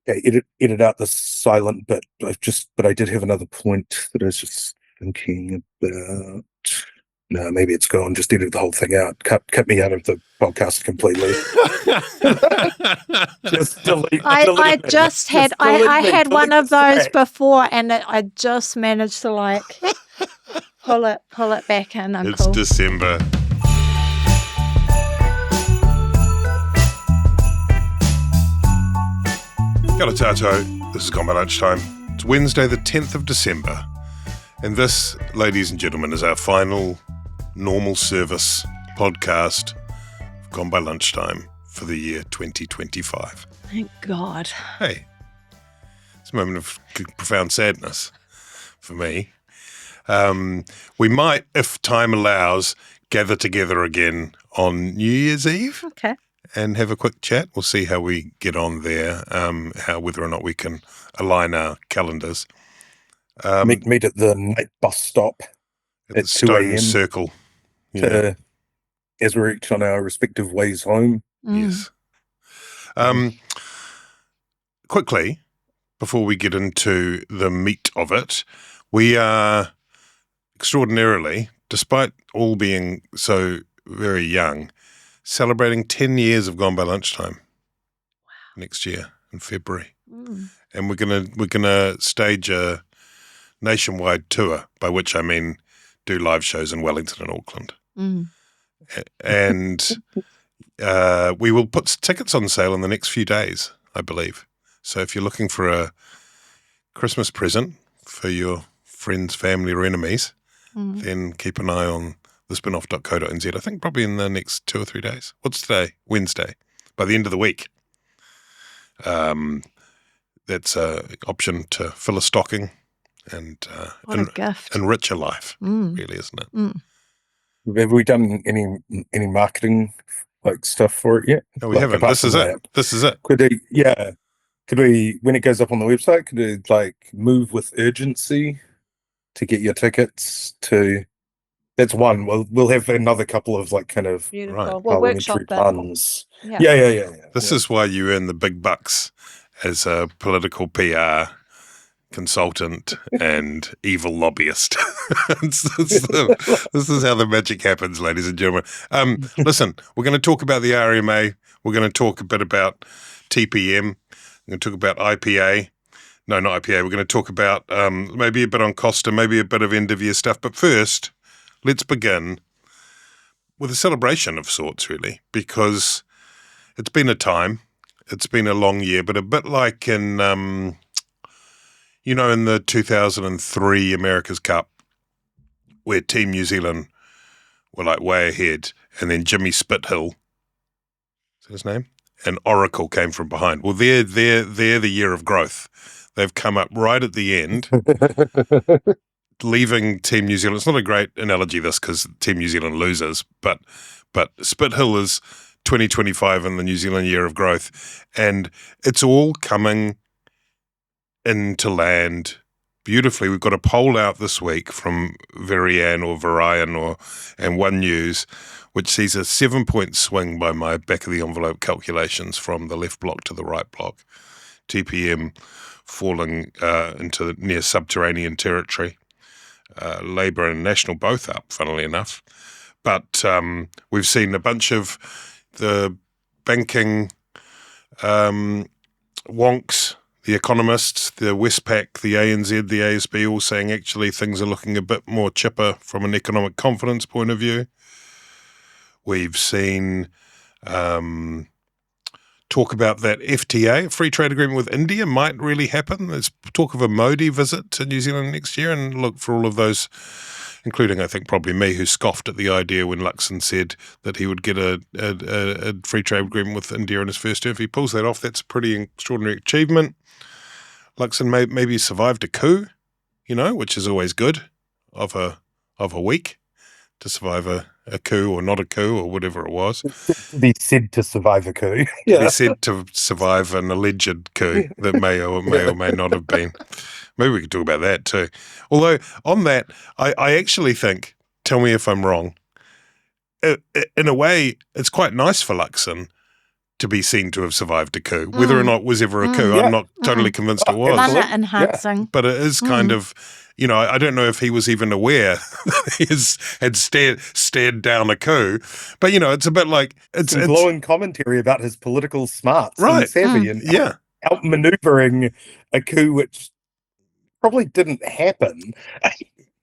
edit out the silent bit. But I did have another point that I was just thinking about. No, maybe it's gone. Just edit the whole thing out. Cut me out of the podcast completely. Just delete. I had one of those back. before, and I just managed to like pull it back in. It's December. Kia ora tātou. This is By Lunchtime. It's Wednesday, the 10th of December. And this, ladies and gentlemen, is our final normal service podcast of By Lunchtime for the year 2025. Thank God. Hey, it's a moment of profound sadness for me. We might, if time allows, gather together again on New Year's Eve. Okay. And have a quick chat. We'll see how we get on there, whether or not we can align our calendars. Meet at the night bus stop at the 2 Stone a.m. Circle. As we're each on our respective ways home. Yes. Quickly, before we get into the meat of it, we are extraordinarily, despite all being so very young, celebrating 10 years of By Lunchtime next year in February. And we're gonna stage a nationwide tour, by which I mean do live shows in Wellington and Auckland. And we will put tickets on sale in the next few days, I believe. So if you're looking for a Christmas present for your friends, family or enemies, then keep an eye on the spinoff.co.nz. I think probably in the next 2 or 3 days. What's today? Wednesday. By the end of the week. That's an option to fill a stocking and what a gift. Enrich your life, really, isn't it? Have we done any marketing stuff for it yet? No, we haven't. This is it. This is it. Could we, when it goes up on the website, could we move with urgency to get your tickets to? That's one. We'll have another couple of Beautiful. Right. We'll workshop that. puns. Yeah. This is why you earn the big bucks as a political PR consultant and evil lobbyist. This is how the magic happens, ladies and gentlemen. Listen, we're going to talk about the RMA. We're going to talk a bit about TPM. We're going to talk about IPA. No, not IPA. We're going to talk about maybe a bit on Costa, maybe a bit of end of year stuff. But first, let's begin with a celebration of sorts, really, because it's been a time. It's been a long year, but a bit like in, in the 2003 America's Cup, where Team New Zealand were way ahead, and then Jimmy Spithill, is that his name? And Oracle came from behind. Well, they're the year of growth. They've come up right at the end, leaving Team New Zealand. It's not a great analogy, this, because Team New Zealand loses, but Spithill is 2025 in the New Zealand year of growth, and it's all coming into land beautifully. We've got a poll out this week from Varian and One News, which sees a 7-point swing by my back-of-the-envelope calculations from the left block to the right block. TPM falling into near subterranean territory. Labour and National both up, funnily enough. But we've seen a bunch of the banking wonks, the economists, the Westpac, the ANZ, the ASB, all saying actually things are looking a bit more chipper from an economic confidence point of view. We've seen talk about that FTA, free trade agreement with India, might really happen. There's talk of a Modi visit to New Zealand next year, and look for all of those, including I think probably me, who scoffed at the idea when Luxon said that he would get a free trade agreement with India in his first term. If he pulls that off, that's a pretty extraordinary achievement. Luxon maybe survived a coup, which is always good of a week to survive a coup or not a coup or whatever it was. Be said to survive a coup. Be said to survive an alleged coup that may or may not have been. Maybe we could talk about that too. Although on that, I actually think, tell me if I'm wrong, in a way, it's quite nice for Luxon to be seen to have survived a coup. Whether or not it was ever a coup, Yeah. I'm not totally convinced it was. Mana enhancing. But it is kind of, I don't know if he was even aware that he had stared down a coup. But, it's a bit like... It's glowing commentary about his political smarts and savvy and outmaneuvering a coup which probably didn't happen.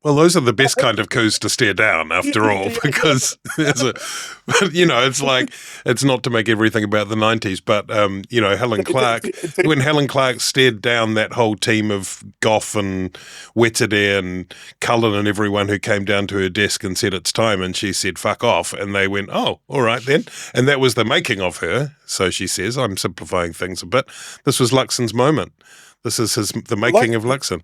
Well, those are the best kind of coups to stare down, after all, because it's like, it's not to make everything about the 90s, but, Helen Clark, when Helen Clark stared down that whole team of Gough and Wetterday and Cullen and everyone who came down to her desk and said it's time, and she said, fuck off, and they went, oh, all right then. And that was the making of her, so she says. I'm simplifying things a bit. This was Luxon's moment. This is the making of Luxon.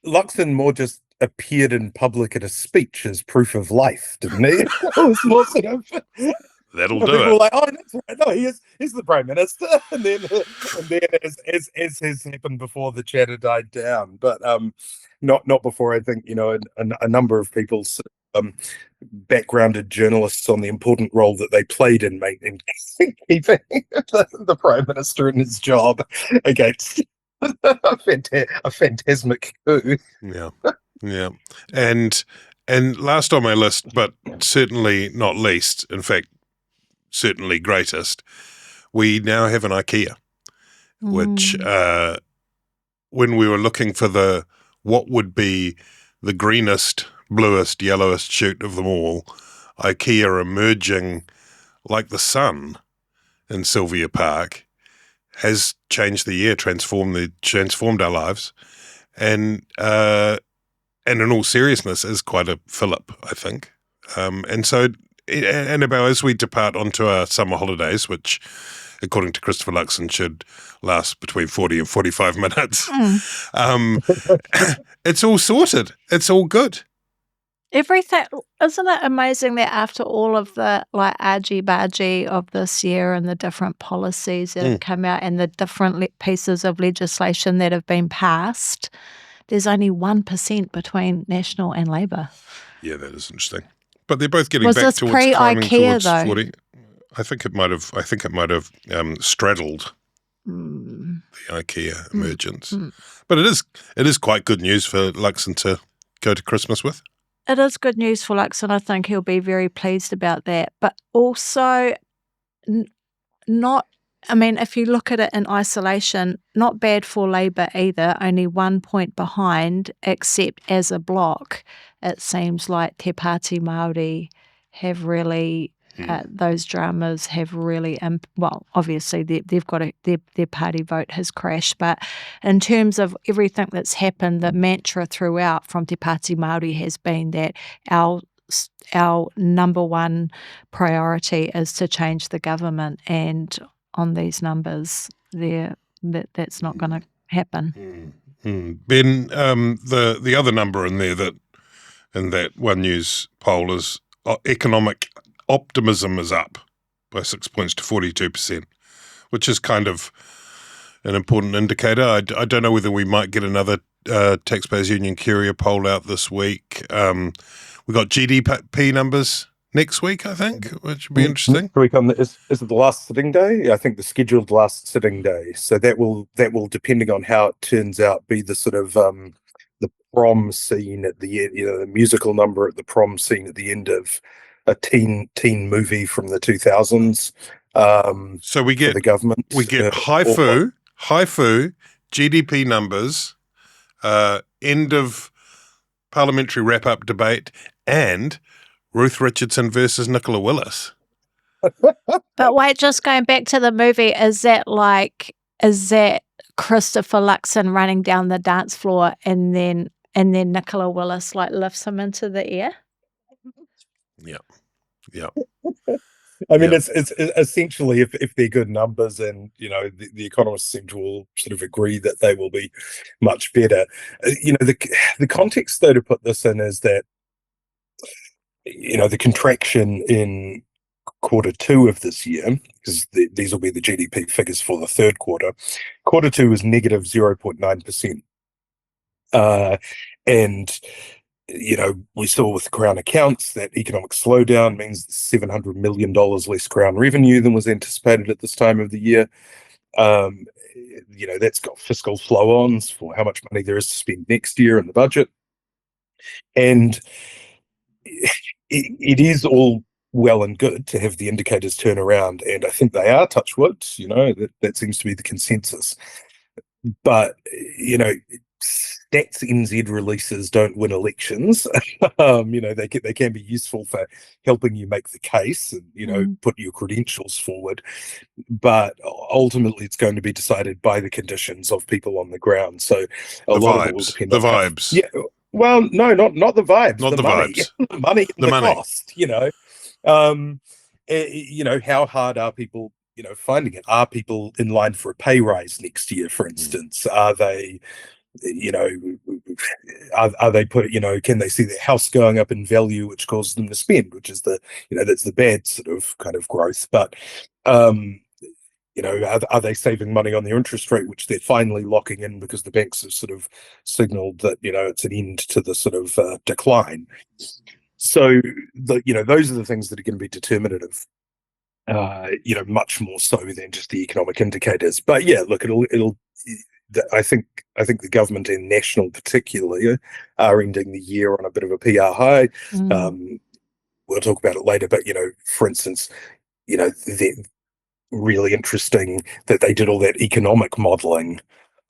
Luxon more just appeared in public at a speech as proof of life, didn't he? It was more sort of... That'll do people it. were like, oh, that's right. No, he's the Prime Minister. And then as has happened before, the chatter died down. But not before, I think, a number of people's backgrounded journalists on the important role that they played in keeping the Prime Minister in his job against a phantasmic coup. Yeah. And last on my list, but certainly not least, in fact, certainly greatest, we now have an Ikea, which when we were looking for what would be the greenest, bluest, yellowest shoot of them all, Ikea emerging like the sun in Sylvia Park has changed the year, transformed our lives, and in all seriousness is quite a fillip, I think. And so, Annabelle, as we depart onto our summer holidays, which, according to Christopher Luxon, should last between 40 and 45 minutes, it's all sorted. It's all good. Everything, isn't it amazing that after all of the argy-bargy of this year and the different policies that have come out and the different pieces of legislation that have been passed, there's only 1% between National and Labour. Yeah, that is interesting. But they're both getting Was back this towards climbing pre-Ikea, towards though? 40. I think it might have straddled the Ikea emergence. But it is quite good news for Luxon to go to Christmas with. It is good news for Luxon. I think he'll be very pleased about that. But also, if you look at it in isolation, not bad for Labour either, only 1 point behind, except as a bloc, it seems like Te Pāti Māori have really, those dramas have really, obviously they've got their party vote has crashed, but in terms of everything that's happened, the mantra throughout from Te Pāti Māori has been that our number one priority is to change the government, and on these numbers, that's not going to happen. Ben, the other number in there in that One News poll is economic optimism is up by 6 points to 42%, which is kind of an important indicator. I don't know whether we might get another Taxpayers Union Curia poll out this week. We've got GDP numbers next week, I think, which would be interesting. Is it the last sitting day? I think the scheduled last sitting day. So that will, depending on how it turns out, be the sort of the prom scene at the end, the musical number at the prom scene at the end of a teen movie from the 2000s. So we get the government. We get haifu GDP numbers, end of parliamentary wrap-up debate, and Ruth Richardson versus Nicola Willis. But wait, just going back to the movie, is that Christopher Luxon running down the dance floor and then Nicola Willis lifts him into the air? Yeah. I mean, it's essentially if they're good numbers, and the economists seem to all sort of agree that they will be much better. The context though to put this in is that the contraction in Q2 of this year, because these will be the GDP figures for the third quarter. Q2 is negative 0.9%, and we saw with the Crown accounts that economic slowdown means $700 million less Crown revenue than was anticipated at this time of the year. That's got fiscal flow-ons for how much money there is to spend next year in the budget. And it is all well and good to have the indicators turn around, and I think they are, touch wood, that seems to be the consensus. But, Stats NZ releases don't win elections. They can be useful for helping you make the case and, put your credentials forward. But ultimately, it's going to be decided by the conditions of people on the ground. So a lot of it will depend the on vibes. Yeah. Well, no, not the vibes. Not the money. vibes. The money and The the money. cost. How hard are people? Finding it. Are people in line for a pay rise next year, for instance? Are they? Are they can they see their house going up in value, which causes them to spend, which is that's the bad sort of kind of growth. But are they saving money on their interest rate, which they're finally locking in because the banks have sort of signaled that it's an end to the sort of decline. So those are the things that are going to be determinative. Much more so than just the economic indicators. But yeah, look, it'll. I think the government and National particularly are ending the year on a bit of a PR high. We'll talk about it later, but for instance, they're really interesting that they did all that economic modelling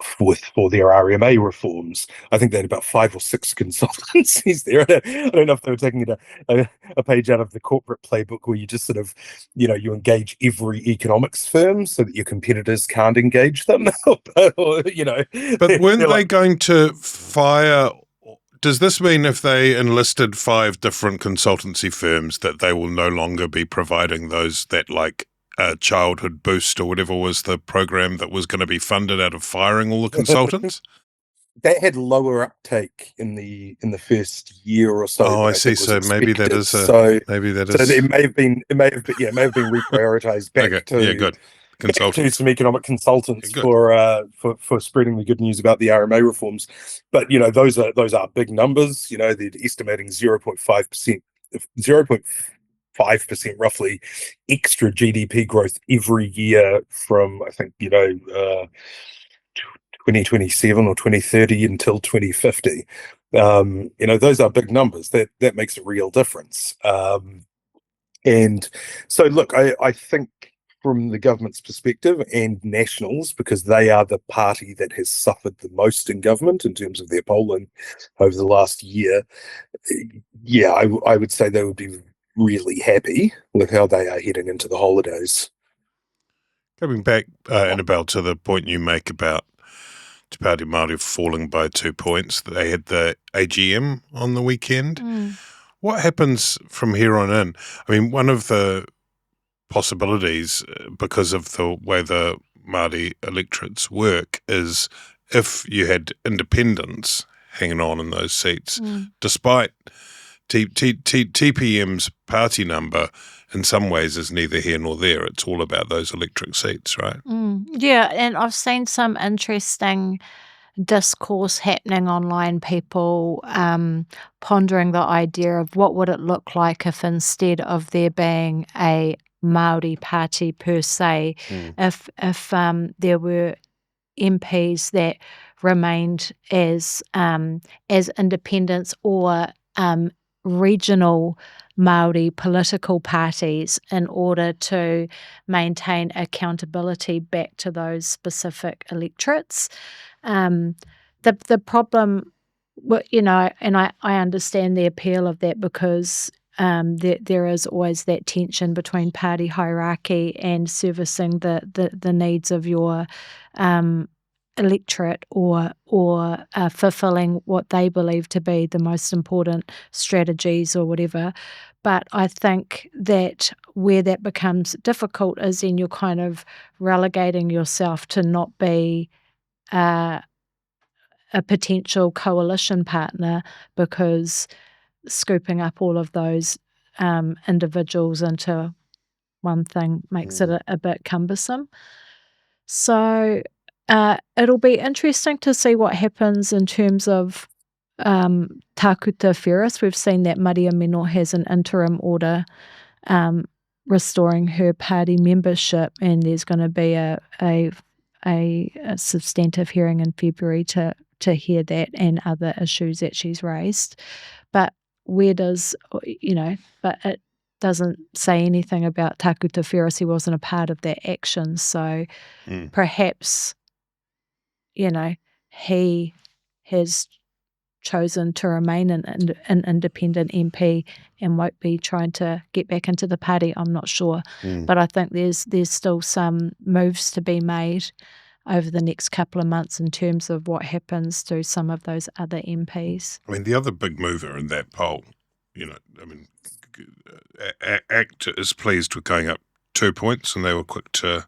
for their RMA reforms. I think they had about 5 or 6 consultancies there. I don't know if they were taking a page out of the corporate playbook where you just sort of, you engage every economics firm so that your competitors can't engage them. But weren't they going to fire? Does this mean if they enlisted 5 different consultancy firms that they will no longer be providing childhood boost or whatever was the program that was going to be funded out of firing all the consultants? That had lower uptake in the first year or so. Oh, I see. So maybe that is. So it may have been reprioritized back to some economic consultants for spreading the good news about the RMA reforms. But those are big numbers. They're estimating 0.5% roughly extra GDP growth every year from, I think, 2027 or 2030 until 2050. Those are big numbers. That makes a real difference. And so, look, I think from the government's perspective and Nationals, because they are the party that has suffered the most in government in terms of their polling over the last year, I would say they would be really happy with how they are heading into the holidays. Coming back, Annabelle, to the point you make about Te Pāti Māori falling by 2 points, they had the AGM on the weekend. What happens from here on in? I mean, one of the possibilities, because of the way the Māori electorates work, is if you had independents hanging on in those seats, despite TPM's party number in some ways is neither here nor there. It's all about those electric seats, right? Yeah, and I've seen some interesting discourse happening online, people pondering the idea of what would it look like if instead of there being a Māori party per se, if there were MPs that remained as independents or regional Māori political parties in order to maintain accountability back to those specific electorates. The problem, and I understand the appeal of that because there is always that tension between party hierarchy and servicing the needs of your electorate or fulfilling what they believe to be the most important strategies or whatever. But I think that where that becomes difficult is in you're kind of relegating yourself to not be a potential coalition partner, because scooping up all of those individuals into one thing makes it a bit cumbersome. So it'll be interesting to see what happens in terms of Tākuta Ferris, we've seen that Maria Mino has an interim order restoring her party membership, and there's going to be a substantive hearing in February to hear that and other issues that she's raised. But where does, but it doesn't say anything about Tākuta Ferris. He wasn't a part of that action. So perhaps, he has chosen to remain an independent MP and won't be trying to get back into the party. I'm not sure. But I think there's still some moves to be made over the next couple of months in terms of what happens to some of those other MPs. I mean, the other big mover in that poll, ACT is pleased with going up 2 points, and they were quick to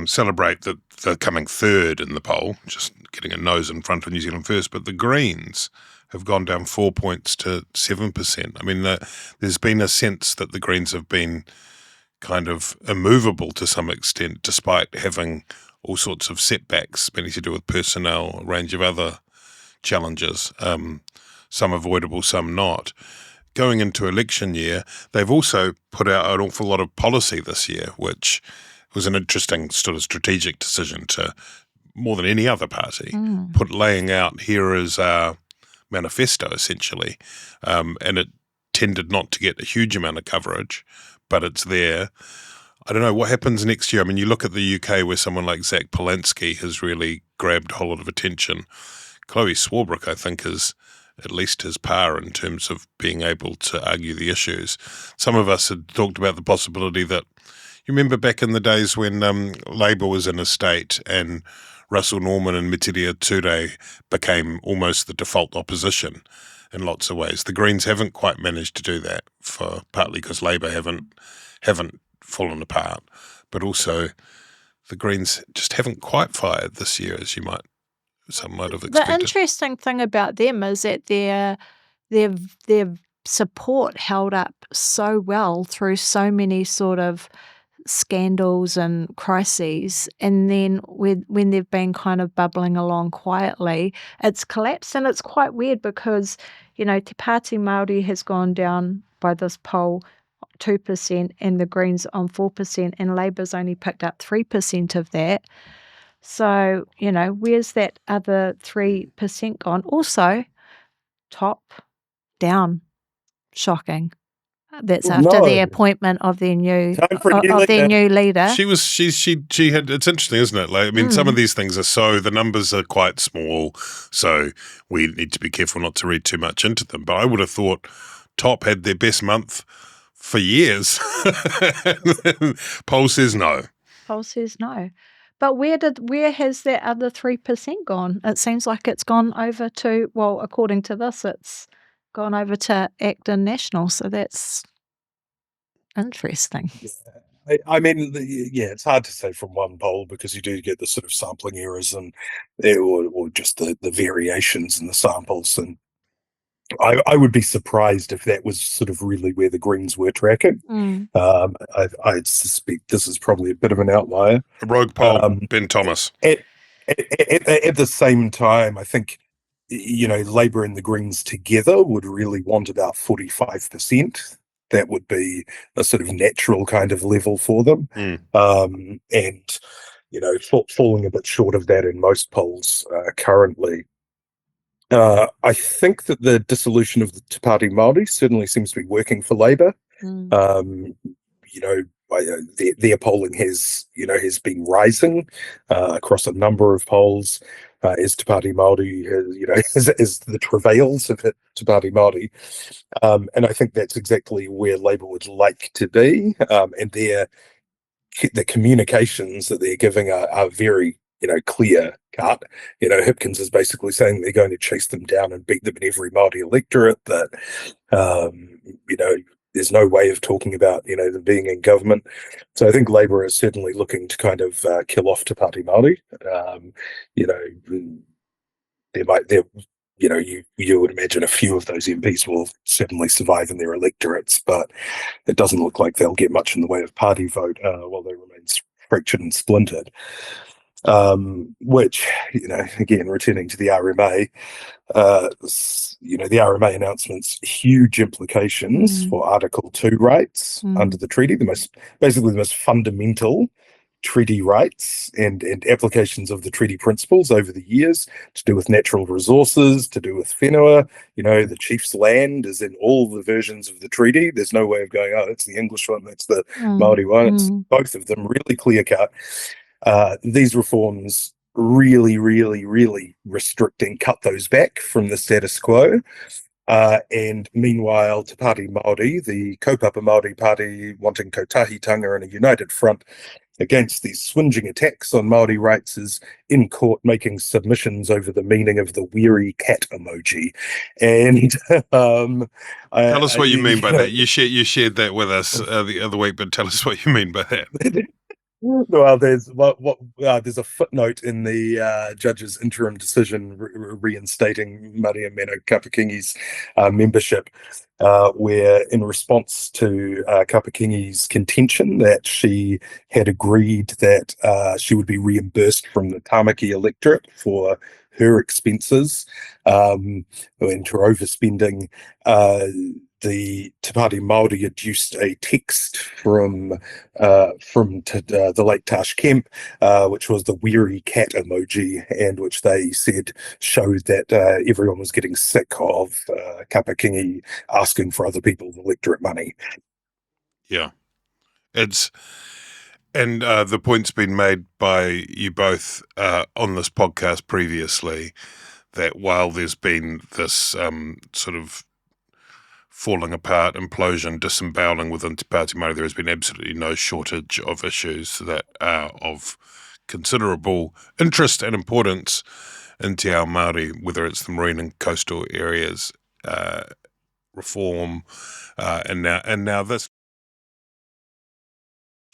celebrate that they're coming third in the poll, just getting a nose in front of New Zealand First. But the Greens have gone down 4 points to 7%. I mean, there's been a sense that the Greens have been kind of immovable to some extent, despite having all sorts of setbacks, many to do with personnel, a range of other challenges, some avoidable, some not. Going into election year, they've also put out an awful lot of policy this year, which was an interesting sort of strategic decision to, more than any other party, laying out here is our manifesto, essentially. And it tended not to get a huge amount of coverage, but it's there. I don't know what happens next year. I mean, you look at the UK where someone like Zach Polanski has really grabbed a whole lot of attention. Chloe Swarbrick, I think, is at least his par in terms of being able to argue the issues. Some of us had talked about the possibility that, you remember back in the days when Labour was in a state and Russell Norman and Mitiria Ture became almost the default opposition in lots of ways. The Greens haven't quite managed to do that, for partly because Labour haven't fallen apart, but also the Greens just haven't quite fired this year as some might have expected. The interesting thing about them is that their support held up so well through so many sort of scandals and crises, and then when they've been kind of bubbling along quietly, it's collapsed. And it's quite weird because, Te Pāti Māori has gone down by this poll 2% and the Greens on 4%, and Labour's only picked up 3% of that. So, where's that other 3% gone? Also, top down. Shocking. That's after the appointment of their new leader. She had. It's interesting, isn't it? Like, I mean, some of these things the numbers are quite small, so we need to be careful not to read too much into them. But I would have thought Top had their best month for years. Poll says no. Poll says no. But where has that other 3% gone? It seems like it's gone over to, well, according to this, it's gone over to ACT and National, so that's interesting. Yeah. I mean, it's hard to say from one poll because you do get the sort of sampling errors and or just the variations in the samples. And I would be surprised if that was sort of really where the Greens were tracking. I suspect this is probably a bit of an outlier. A rogue poll, Ben Thomas. At the same time, I think, Labour and the Greens together would really want about 45%. That would be a sort of natural kind of level for them. And, falling a bit short of that in most polls currently. I think that the dissolution of the Te Pāti Māori certainly seems to be working for Labour. Their polling has been rising across a number of polls as Te Pāti Māori as the travails of Te Pāti Māori. And I think that's exactly where Labour would like to be. And the communications that they're giving are very clear cut. Hipkins is basically saying they're going to chase them down and beat them in every Māori electorate, that there's no way of talking about them being in government. So I think Labour is certainly looking to kind of kill off Te Pāti Māori. You would imagine a few of those MPs will certainly survive in their electorates, but it doesn't look like they'll get much in the way of party vote while they remain fractured and splintered. which, again, returning to the RMA, the RMA announcements huge implications for Article 2 rights under the treaty, basically the most fundamental treaty rights and applications of the treaty principles over the years, to do with natural resources, to do with whenua. The chief's land is in all the versions of the treaty. There's no way of going, oh, that's the English one, that's the Māori one. It's both of them, really clear cut. These reforms really, really, really restrict and cut those back from the status quo. And meanwhile, Te Pāti Māori, the kaupapa Māori party, wanting kotahitanga and a united front against these swinging attacks on Māori rights, is in court making submissions over the meaning of the weary cat emoji. And tell us what you mean by that. You shared that with us the other week, but tell us what you mean by that. Well, there's a footnote in the judge's interim decision reinstating Maria Meno Kapakingi's membership, where, in response to Kapakingi's contention that she had agreed that she would be reimbursed from the Tāmaki electorate for her expenses and her overspending, the Te Pāti Māori adduced a text from the late Tash Kemp, which was the weary cat emoji, and which they said showed that everyone was getting sick of Kapakingi asking for other people's electorate money. Yeah, and the point's been made by you both on this podcast previously, that while there's been this sort of falling apart, implosion, disemboweling within Te Pāti Māori, there has been absolutely no shortage of issues that are of considerable interest and importance in Te Ao Māori, whether it's the marine and coastal areas reform, and now this.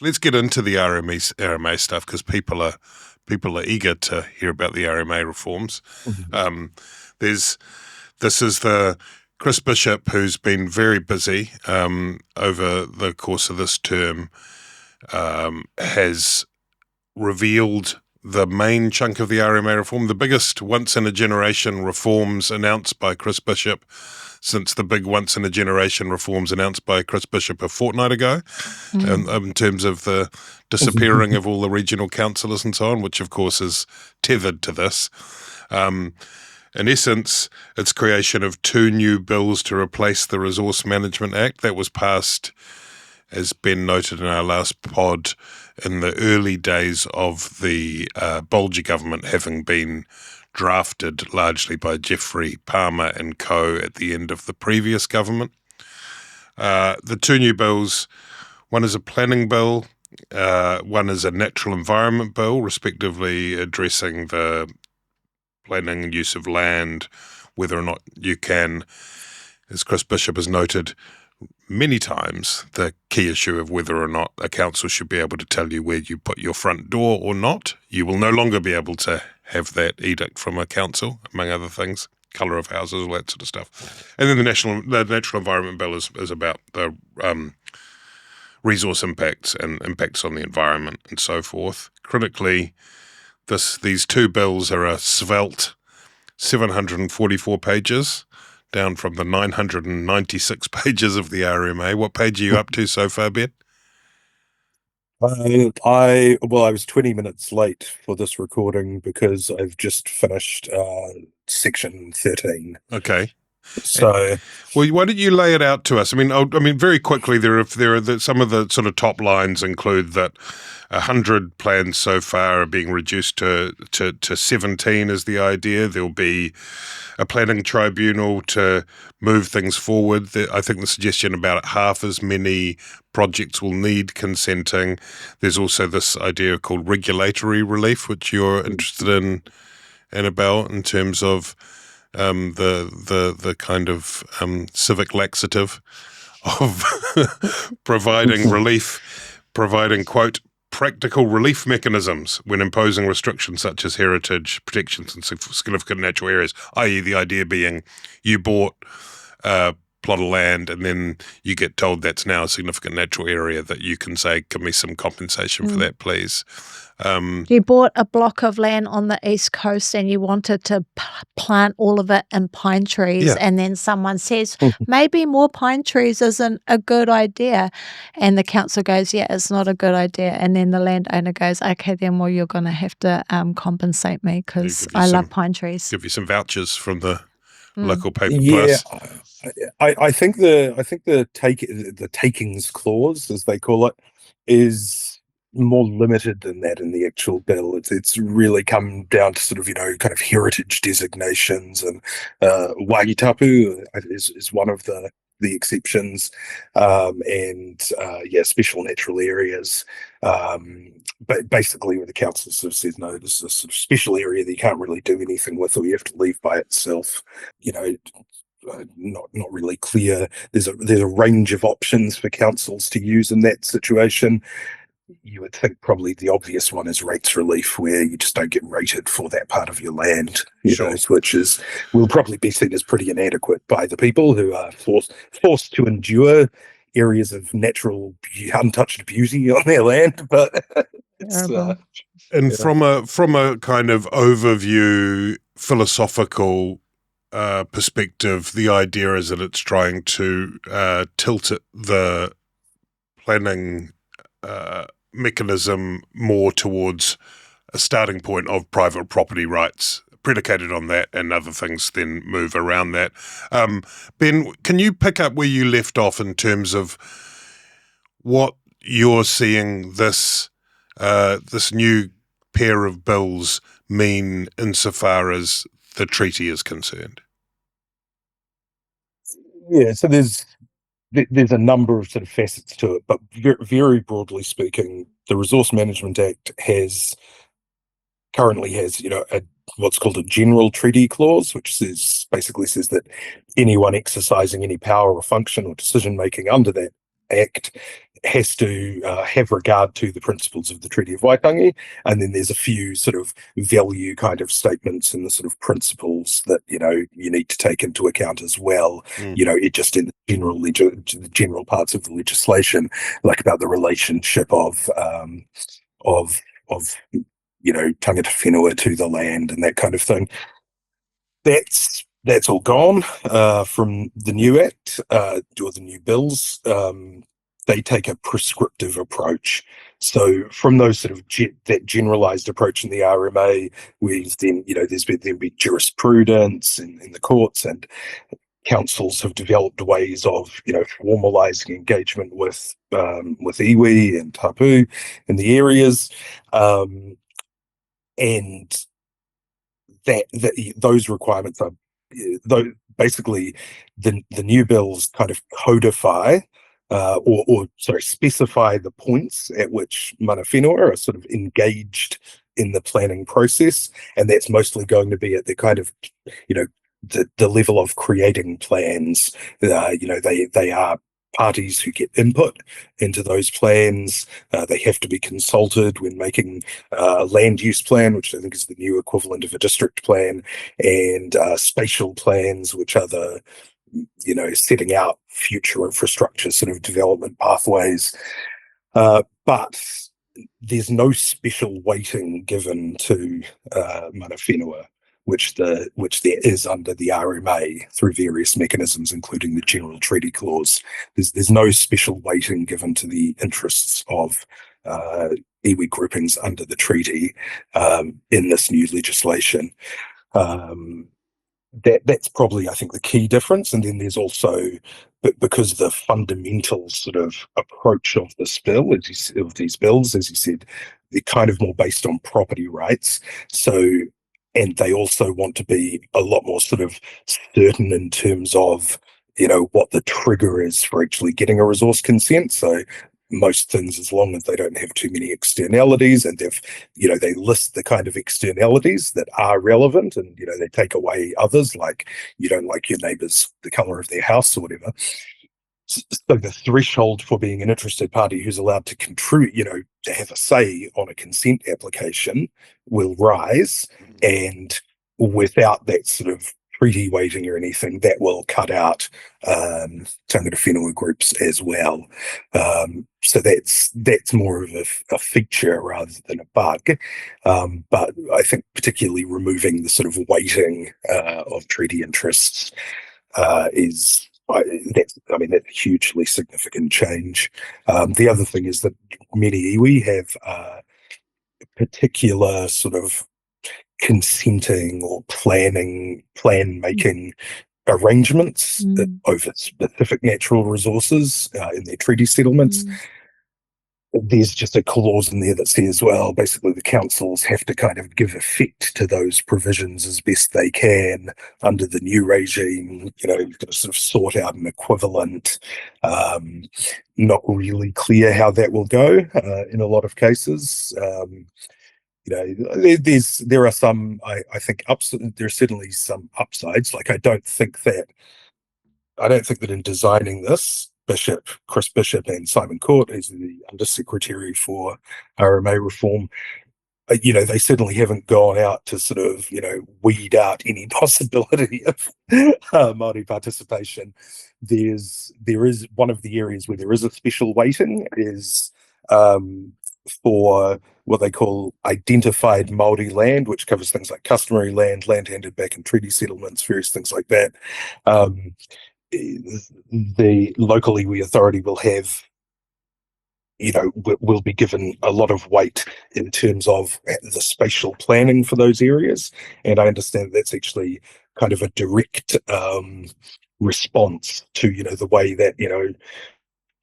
Let's get into the RMA stuff, because people are eager to hear about the RMA reforms. This is the Chris Bishop, who's been very busy over the course of this term, has revealed the main chunk of the RMA reform, the biggest once-in-a-generation reforms announced by Chris Bishop since the big once-in-a-generation reforms announced by Chris Bishop a fortnight ago, in terms of the disappearing of all the regional councillors and so on, which of course is tethered to this. In essence, it's creation of 2 new bills to replace the Resource Management Act that was passed, as Ben noted in our last pod, in the early days of the Bolger government, having been drafted largely by Jeffrey Palmer and co. at the end of the previous government. The 2 new bills, one is a planning bill, one is a natural environment bill, respectively addressing the planning and use of land, whether or not you can, as Chris Bishop has noted many times, the key issue of whether or not a council should be able to tell you where you put your front door or not. You will no longer be able to have that edict from a council, among other things, colour of houses, all that sort of stuff. And then the natural environment bill is about the resource impacts and impacts on the environment and so forth. Critically, these 2 bills are a svelte 744 pages, down from the 996 pages of the RMA. What page are you up to so far, Ben? I was 20 minutes late for this recording because I've just finished section 13. Okay. So, well, why don't you lay it out to us? I mean, very quickly. There are some of the sort of top lines include that 100 plans so far are being reduced to 17 is the idea. There'll be a planning tribunal to move things forward. I think the suggestion about half as many projects will need consenting. There's also this idea called regulatory relief, which you're interested in, Annabelle, in terms of the kind of civic laxative of providing relief, quote, practical relief mechanisms when imposing restrictions such as heritage protections in significant natural areas, i.e. the idea being you bought plot of land, and then you get told that's now a significant natural area, that you can say, give me some compensation for that, please. You bought a block of land on the East Coast and you wanted to plant all of it in pine trees, and then someone says, maybe more pine trees isn't a good idea. And the council goes, yeah, it's not a good idea. And then the landowner goes, okay, then well, you're going to have to compensate me because I love pine trees. Give you some vouchers from the local paper Yeah, plus. I think the takings clause, as they call it, is more limited than that in the actual bill. It's really come down to sort of, kind of heritage designations, and wagitapu is one of the exceptions, and special natural areas. But basically, where the council sort of says, no, this is a sort of special area that you can't really do anything with, or you have to leave by itself. Not really clear. There's a range of options for councils to use in that situation. You would think probably the obvious one is rates relief, where you just don't get rated for that part of your land, which will probably be seen as pretty inadequate by the people who are forced to endure areas of natural untouched beauty on their land. But from a kind of overview philosophical perspective, the idea is that it's trying to tilt the planning mechanism more towards a starting point of private property rights, predicated on that, and other things then move around that. Ben, can you pick up where you left off in terms of what you're seeing this new pair of bills mean insofar as the treaty is concerned? Yeah, so there's a number of sort of facets to it, but very broadly speaking, the Resource Management Act currently has what's called a general treaty clause, which basically says that anyone exercising any power or function or decision making under that act has to have regard to the principles of the Treaty of Waitangi. And then there's a few sort of value kind of statements and the sort of principles that you need to take into account as well. It just in the general parts of the legislation, like about the relationship of tangata whenua to the land and that kind of thing. That's all gone from the new act or the new bills. They take a prescriptive approach. So from those sort of that generalized approach in the RMA, where then there's been jurisprudence in the courts, and councils have developed ways of formalizing engagement with iwi and tapu in the areas, and those requirements are basically the new bills kind of codify specify the points at which mana whenua are sort of engaged in the planning process, and that's mostly going to be at the kind of the level of creating plans. They are parties who get input into those plans. They have to be consulted when making a land use plan, which I think is the new equivalent of a district plan, and spatial plans, which are the setting out future infrastructure sort of development pathways. But there's no special weighting given to mana whenua, which there is under the RMA through various mechanisms, including the General Treaty Clause. There's no special weighting given to the interests of iwi groupings under the treaty in this new legislation. That's probably, I think, the key difference. And then there's also, because the fundamental sort of approach of this bill, of these bills, as you said, they're kind of more based on property rights. So, and they also want to be a lot more sort of certain in terms of, what the trigger is for actually getting a resource consent. So most things, as long as they don't have too many externalities, and they list the kind of externalities that are relevant, and they take away others, like you don't like your neighbours the colour of their house or whatever. So the threshold for being an interested party who's allowed to contribute, to have a say on a consent application will rise, and without that sort of treaty weighting or anything, that will cut out tangata whenua groups as well. So that's more of a feature rather than a bug. But I think particularly removing the sort of weighting of treaty interests that's a hugely significant change. The other thing is that many iwi have particular sort of consenting or plan making arrangements over specific natural resources in their treaty settlements. There's just a clause in there that says, well, basically the councils have to kind of give effect to those provisions as best they can under the new regime. You've got to sort of sort out an equivalent. Not really clear how that will go in a lot of cases. There are some, I think, there's certainly some upsides. Like, I don't think that in designing this, Chris Bishop and Simon Court, who's the Undersecretary for RMA reform, they certainly haven't gone out to sort of, weed out any possibility of Māori participation. There is one of the areas where there is a special weighting is for what they call identified Māori land, which covers things like customary land handed back in treaty settlements, various things like that. The local iwi authority will have, will be given a lot of weight in terms of the spatial planning for those areas. And I understand that's actually kind of a direct response to, the way that,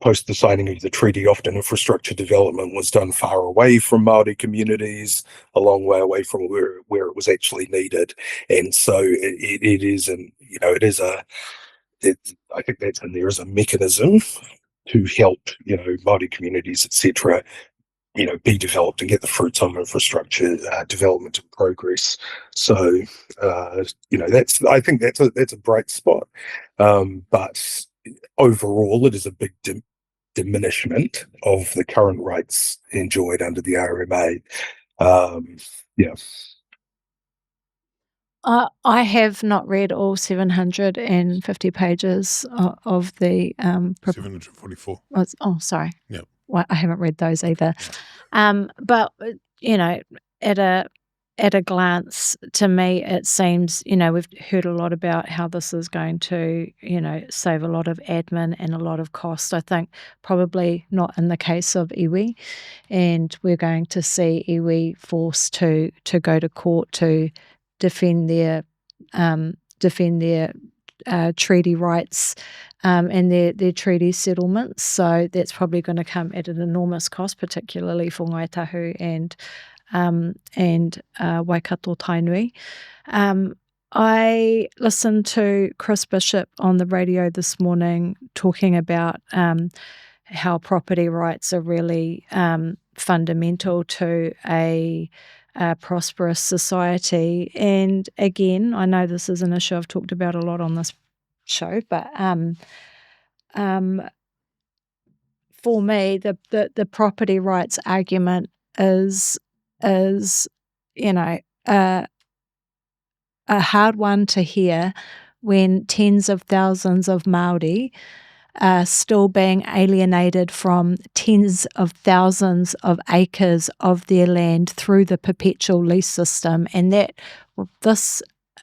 post the signing of the treaty, often infrastructure development was done far away from Māori communities, a long way away from where it was actually needed. And so it is, and I think that's in there as a mechanism to help, Māori communities, etc., be developed and get the fruits of infrastructure development and progress. So, I think that's a bright spot. But overall, it is a big diminishment of the current rights enjoyed under the RMA. I have not read all 750 pages of the 744. Oh, sorry. Yeah. Well, I haven't read those either. But at a glance, to me, it seems, we've heard a lot about how this is going to, save a lot of admin and a lot of cost. I think probably not in the case of iwi, and we're going to see iwi forced to go to court to defend their treaty rights and their treaty settlements. So that's probably going to come at an enormous cost, particularly for Ngaitahu and Waikato Tainui. I listened to Chris Bishop on the radio this morning talking about how property rights are really fundamental to a prosperous society. And again, I know this is an issue I've talked about a lot on this show, but for me, the property rights argument is a hard one to hear when tens of thousands of Māori are still being alienated from tens of thousands of acres of their land through the perpetual lease system, and that this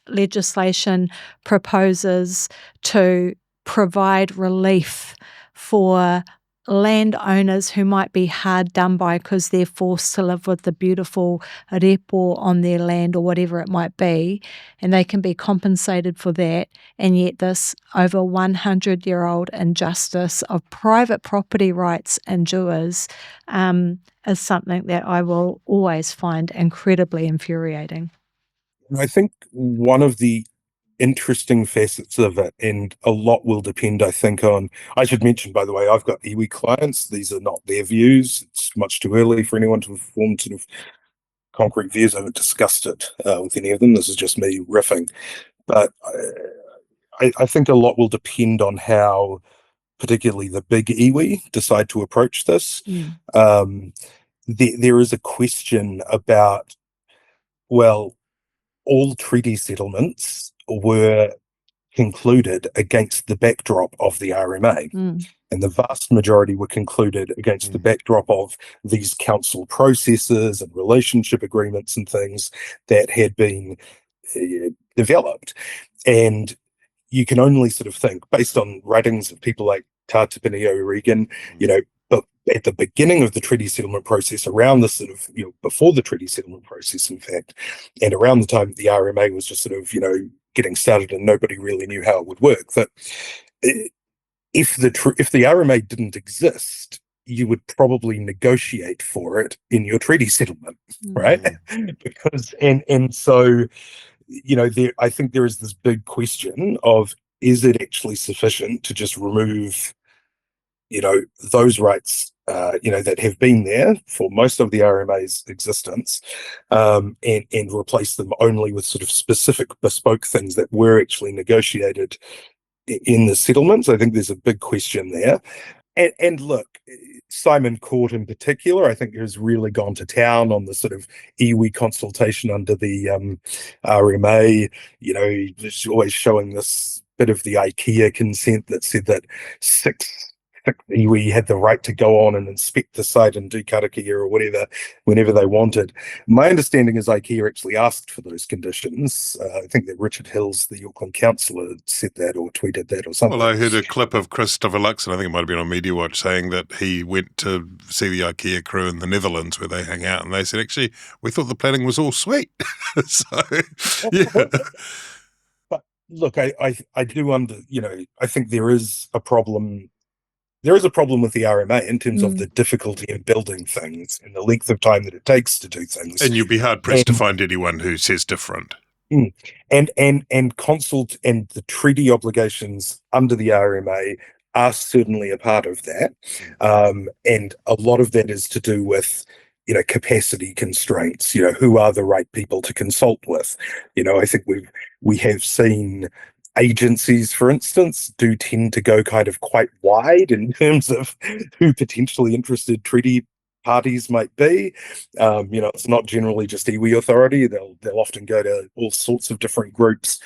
legislation proposes to provide relief for landowners who might be hard done by because they're forced to live with the beautiful repo on their land or whatever it might be, and they can be compensated for that. And yet this over 100-year-old injustice of private property rights endures is something that I will always find incredibly infuriating. I think one of the interesting facets of it, and a lot will depend, I think, on, I should mention, by the way, I've got iwi clients. These are not their views. It's much too early for anyone to form sort of concrete views. I haven't discussed it with any of them. This is just me riffing. But I think a lot will depend on how particularly the big iwi decide to approach this. There is a question about, well, all treaty settlements were concluded against the backdrop of the RMA. And the vast majority were concluded against the backdrop of these council processes and relationship agreements and things that had been developed. And you can only sort of think, based on writings of people like Tātipini O'Regan, but at the beginning of the treaty settlement process, around the sort of, before the treaty settlement process, in fact, and around the time the RMA was just sort of, getting started and nobody really knew how it would work, that if the RMA didn't exist, you would probably negotiate for it in your treaty settlement, right? Because and so I think there is this big question of, is it actually sufficient to just remove those rights that have been there for most of the RMA's existence, and replace them only with sort of specific bespoke things that were actually negotiated in the settlements. I think there's a big question there. And look, Simon Court in particular, I think, has really gone to town on the sort of iwi consultation under the RMA. He's always showing this bit of the Ikea consent that said that six iwi had the right to go on and inspect the site and do karakia or whatever whenever they wanted. My understanding is Ikea actually asked for those conditions. I think that Richard Hills, the Auckland councillor, said that or tweeted that or something. Well, I heard a clip of Christopher Luxon, I think it might have been on Media Watch, saying that he went to see the Ikea crew in the Netherlands where they hang out, and they said, actually, we thought the planning was all sweet. So, yeah. But look, I do I think there is a problem. There is a problem with the RMA in terms of the difficulty in building things and the length of time that it takes to do things. And you'd be hard pressed to find anyone who says different. And consult and the treaty obligations under the RMA are certainly a part of that. And a lot of that is to do with capacity constraints. Who are the right people to consult with? I think we have seen agencies, for instance, do tend to go kind of quite wide in terms of who potentially interested treaty parties might be. It's not generally just iwi authority. They'll often go to all sorts of different groups.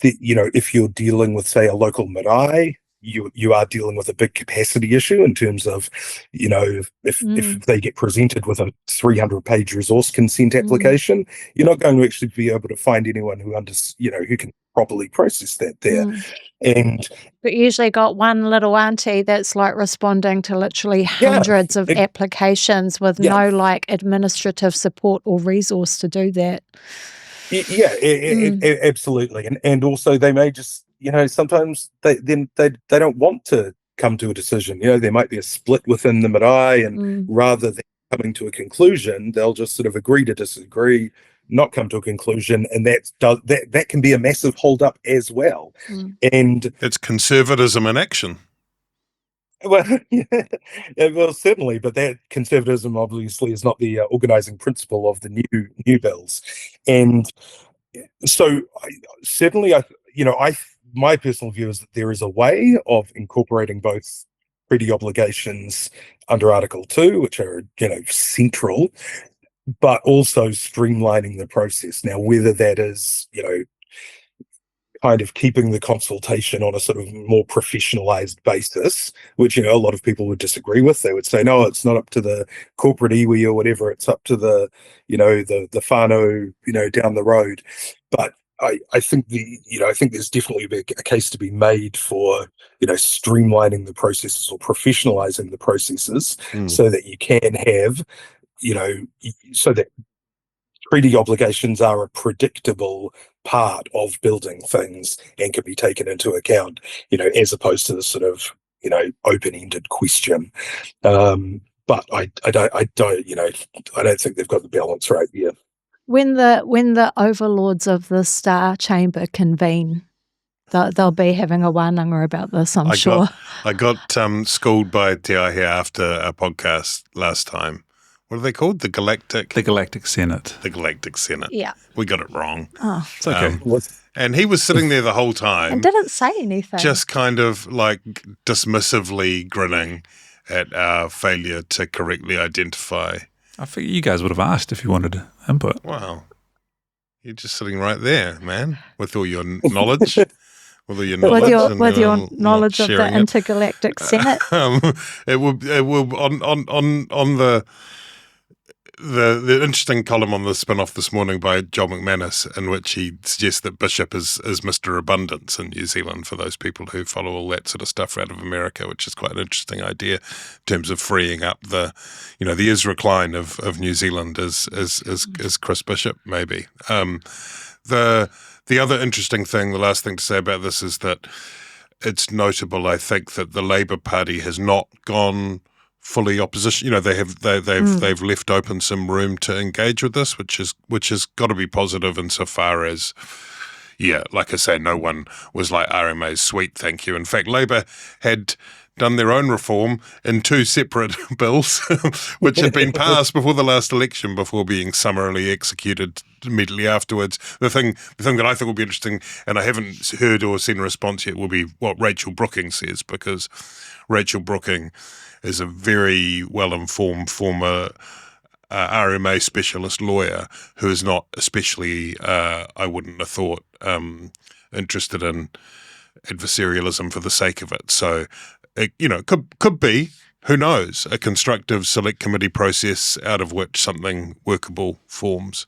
If you're dealing with, say, a local marae, you are dealing with a big capacity issue in terms of, if they get presented with a 300-page resource consent application, you're not going to actually be able to find anyone who who can properly process that there. But usually got one little auntie that's like responding to literally hundreds of applications with no administrative support or resource to do that. Absolutely. And also they may just, sometimes they don't want to come to a decision. There might be a split within the marae, and rather than coming to a conclusion, they'll just sort of agree to disagree, not come to a conclusion, and that can be a massive hold-up as well. And it's conservatism in action. Well, well, certainly, but that conservatism obviously is not the organising principle of the new bills. And so, my personal view is that there is a way of incorporating both treaty obligations under Article 2, which are, central, but also streamlining the process. Now, whether that is, kind of keeping the consultation on a sort of more professionalized basis, which, a lot of people would disagree with. They would say, no, it's not up to the corporate iwi or whatever. It's up to the, the whānau, down the road. But I think I think there's definitely a case to be made for, streamlining the processes or professionalizing the processes so that you can have, so that treaty obligations are a predictable part of building things and can be taken into account, as opposed to the sort of, open-ended question. But I don't think they've got the balance right here. When the overlords of the Star Chamber convene, they'll be having a wānanga about this, I'm sure. I got schooled by Te Ahi after a podcast last time. What are they called? The Galactic Senate. The Galactic Senate. Yeah. We got it wrong. Oh. It's okay. And he was sitting there the whole time. And didn't say anything. Just kind of like dismissively grinning at our failure to correctly identify. I figure you guys would have asked if you wanted input. Wow. You're just sitting right there, man, with all your knowledge. With all your with knowledge, your and with your not knowledge of the sharing it. intergalactic Senate. It will on the interesting column on the Spinoff this morning by Joel McManus, in which he suggests that Bishop is Mr. Abundance in New Zealand for those people who follow all that sort of stuff out of America, which is quite an interesting idea in terms of freeing up the Ezra Klein of New Zealand as Chris Bishop, maybe. The other interesting thing, the last thing to say about this is that it's notable, I think, that the Labour Party has not gone fully opposition. They've left open some room to engage with this, which has got to be positive insofar as, like I say, no one was like RMA's sweet, thank you. In fact, Labour had done their own reform in two separate bills, which had been passed before the last election, before being summarily executed immediately afterwards. The thing that I think will be interesting, and I haven't heard or seen a response yet, will be what Rachel Brooking says, because Rachel Brooking is a very well-informed former RMA specialist lawyer who is not especially, I wouldn't have thought, interested in adversarialism for the sake of it. So, it, could be, who knows, a constructive select committee process out of which something workable forms.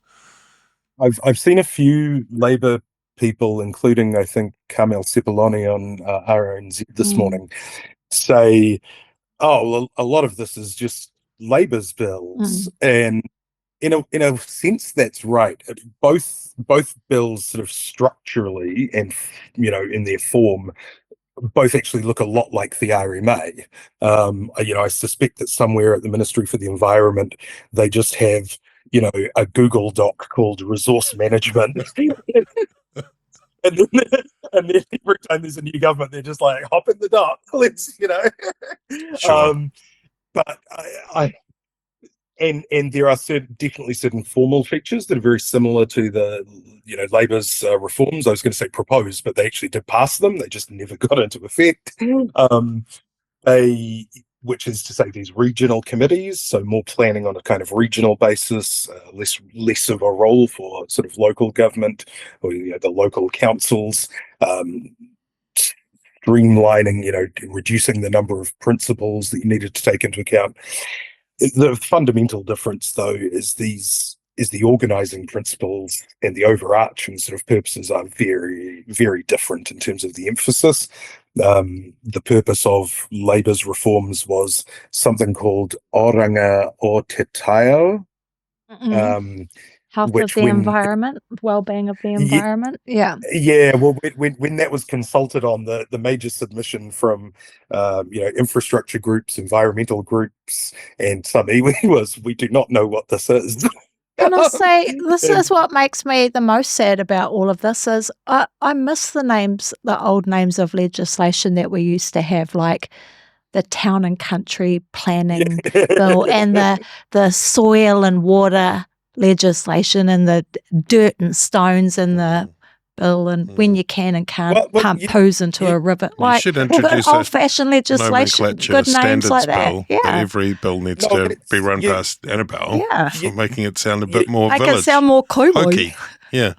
I've seen a few Labour people, including I think Carmel Sepuloni on RNZ this morning, say, "Oh, well, a lot of this is just Labour's bills," and in a sense, that's right. Both bills, sort of structurally and in their form, both actually look a lot like the RMA. I suspect that somewhere at the Ministry for the Environment, they just have a Google Doc called Resource Management. And then every time there's a new government, they're just like, hop in the dock. Let's, Sure. But and there are definitely certain formal features that are very similar to the Labour's reforms. I was going to say proposed, but they actually did pass them. They just never got into effect. Which is to say, these regional committees, so more planning on a kind of regional basis, less of a role for sort of local government or the local councils, streamlining, reducing the number of principles that you needed to take into account. The fundamental difference, though, is the organising principles and the overarching sort of purposes are very, very different in terms of the emphasis. The purpose of Labour's reforms was something called oranga o te taio. Health of the environment, well-being of the environment. Yeah. Well, when that was consulted on, the major submission from infrastructure groups, environmental groups, and some iwi was, we do not know what this is. Honestly, this is what makes me the most sad about all of this is I miss the old names of legislation that we used to have, like the town and country planning bill and the soil and water legislation and the dirt and stones and the bill and when you can and can't pump poos into a river. You should introduce old-fashioned legislation, good names like that. Bill, but every bill needs to be run past Annabelle for making it sound a bit more make village. it sound more hokey. Yeah.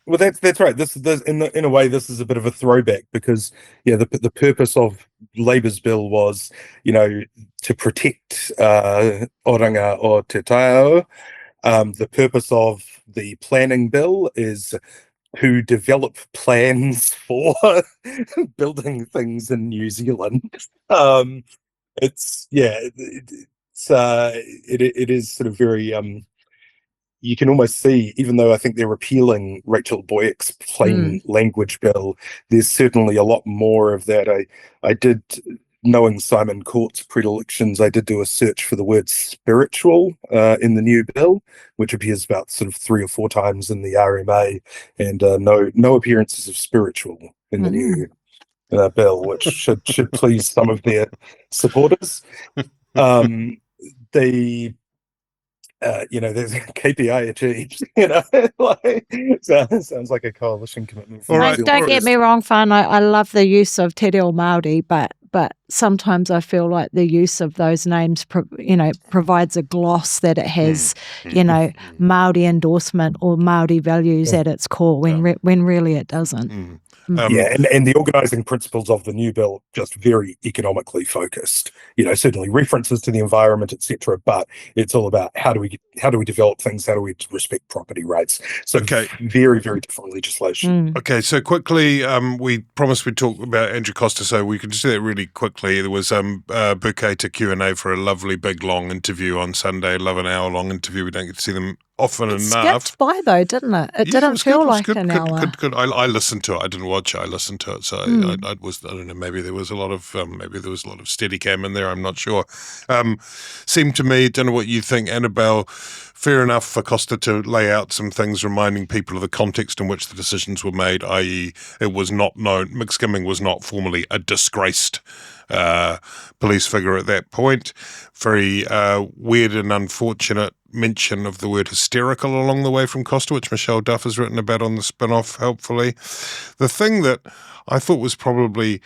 Well, that's right. This in a way, this is a bit of a throwback because the purpose of Labour's bill was to protect oranga o te taio. The purpose of the planning bill is to develop plans for building things in New Zealand. It is sort of very you can almost see, even though I think they're repealing Rachel Boyack's plain language bill, there's certainly a lot more of that. I did, knowing Simon Court's predilections, I did do a search for the word spiritual in the new bill, which appears about sort of 3 or 4 times in the RMA, and no appearances of spiritual in the new bill, which should please some of their supporters. There's KPI achieved. Sounds like a coalition commitment. Don't get me wrong, Fran. I love the use of te reo Māori, but but sometimes I feel like the use of those names, provides a gloss that it has, Māori endorsement or Māori values at its core, when really it doesn't. And the organising principles of the new bill just very economically focused. Certainly references to the environment, etc. But it's all about how do we develop things? How do we respect property rights? So very, very different legislation. Okay, so quickly, we promised we'd talk about Andrew Costa, so we could just do that really quickly. There was bouquet to Q&A for a lovely big long interview on Sunday, 11-hour long interview. We don't get to see them often enough. Skipped by though, didn't it? It didn't feel like an hour. Good. I listened to it. I didn't watch it. I listened to it. So I don't know. Maybe there was a lot of Steadicam in there. I'm not sure. Seemed to me. Don't know what you think, Annabelle. Fair enough for Costa to lay out some things, reminding people of the context in which the decisions were made. I.e., it was not known. McSkimming was not formally a disgraced police figure at that point. Very weird and unfortunate mention of the word hysterical along the way from Costa, which Michelle Duff has written about on the Spinoff, helpfully. The thing that I thought was probably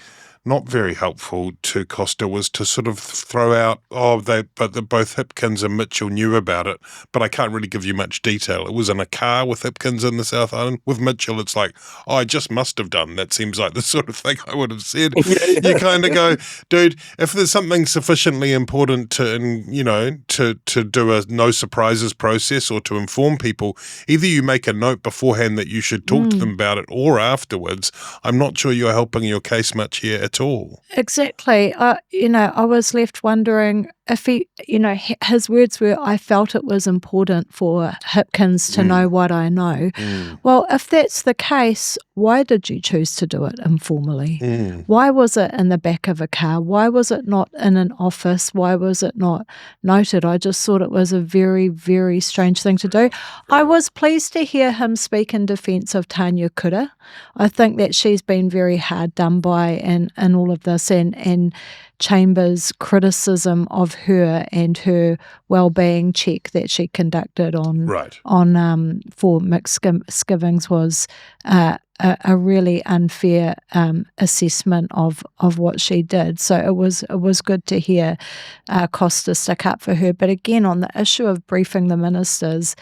not very helpful to Costa was to sort of throw out, but both Hipkins and Mitchell knew about it, but I can't really give you much detail. It was in a car with Hipkins in the South Island. With Mitchell, it's like, I just must have done. That seems like the sort of thing I would have said. You kind of go, dude, if there's something sufficiently important to do a no surprises process or to inform people, either you make a note beforehand that you should talk to them about it or afterwards. I'm not sure you're helping your case much here at all. Exactly. I was left wondering if he, his words were, I felt it was important for Hipkins to know what I know. Well, if that's the case, why did you choose to do it informally? Why was it in the back of a car? Why was it not in an office? Why was it not noted? I just thought it was a very, very strange thing to do. I was pleased to hear him speak in defence of Tanya Kura. I think that she's been very hard done by in all of this, and Chambers' criticism of her and her well-being check that she conducted for misgivings was a really unfair assessment of what she did. So it was good to hear Costa stick up for her. But again, on the issue of briefing the ministers,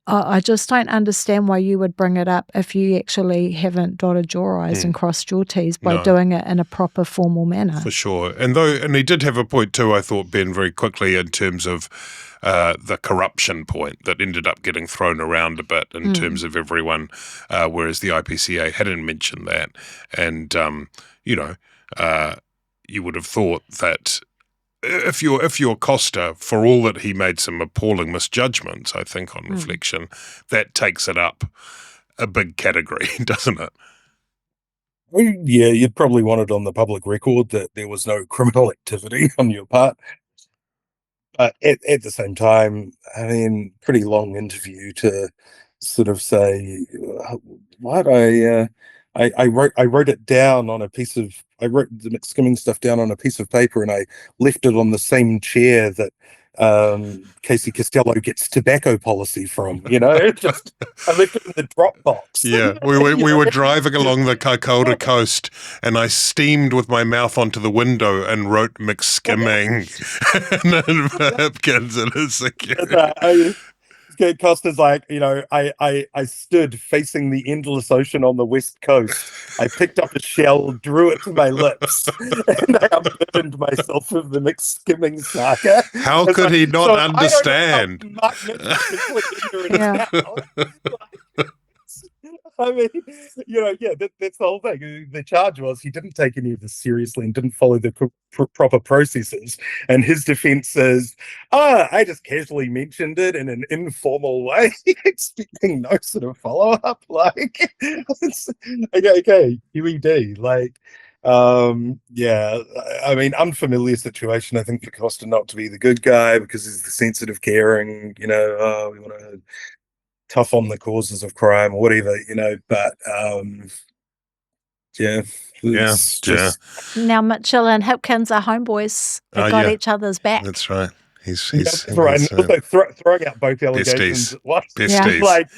I just don't understand why you would bring it up if you actually haven't dotted your I's and crossed your T's by doing it in a proper formal manner. For sure. And he did have a point too, I thought, Ben, very quickly in terms of the corruption point that ended up getting thrown around a bit in terms of everyone, whereas the IPCA hadn't mentioned that. And, you would have thought that if you're Costa, for all that he made some appalling misjudgments, I think on reflection, that takes it up a big category, doesn't it? Well, yeah, you'd probably want it on the public record that there was no criminal activity on your part. But at the same time, I mean, pretty long interview to sort of say, what I wrote it down on a piece of, I wrote the McSkimming stuff down on a piece of paper, and I left it on the same chair that Casey Costello gets tobacco policy from, just I left it in the drop box. Yeah, we were driving along the Kaikoura coast, and I steamed with my mouth onto the window and wrote McSkimming and then Hipkins and his security. Costa's like, I stood facing the endless ocean on the west coast. I picked up a shell, drew it to my lips, and I unburdened myself with the McSkimming saga. How could he not understand? I mean, that's the whole thing. The charge was he didn't take any of this seriously and didn't follow the proper processes. And his defense is, I just casually mentioned it in an informal way, expecting no sort of follow-up. Like, okay, QED. Like, I mean, unfamiliar situation, I think, for Costa not to be the good guy because he's the sensitive, caring, we want to tough on the causes of crime or whatever, but Now Mitchell and Hipkins are homeboys. They got each other's back. That's right. He's right. And also throwing out both allegations at once. Besties. Like,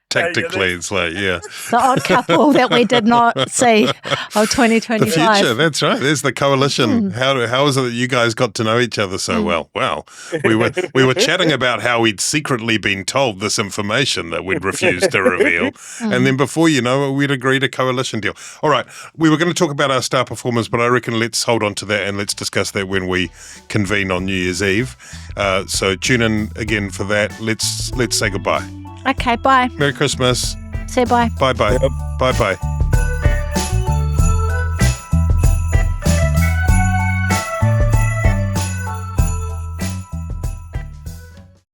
tactically. It's like, yeah. The odd couple that we did not see of 2025. The future, that's right. There's the coalition. How is it that you guys got to know each other so well? Well, we were chatting about how we'd secretly been told this information that we'd refused to reveal. And then before you know it, we'd agreed a coalition deal. All right. We were going to talk about our star performers, but I reckon let's hold on to that and let's discuss that when we convene on New Year's Eve. So tune in again for that. Let's say goodbye. Okay, bye. Merry Christmas. Say bye. Bye-bye. Yep. Bye-bye.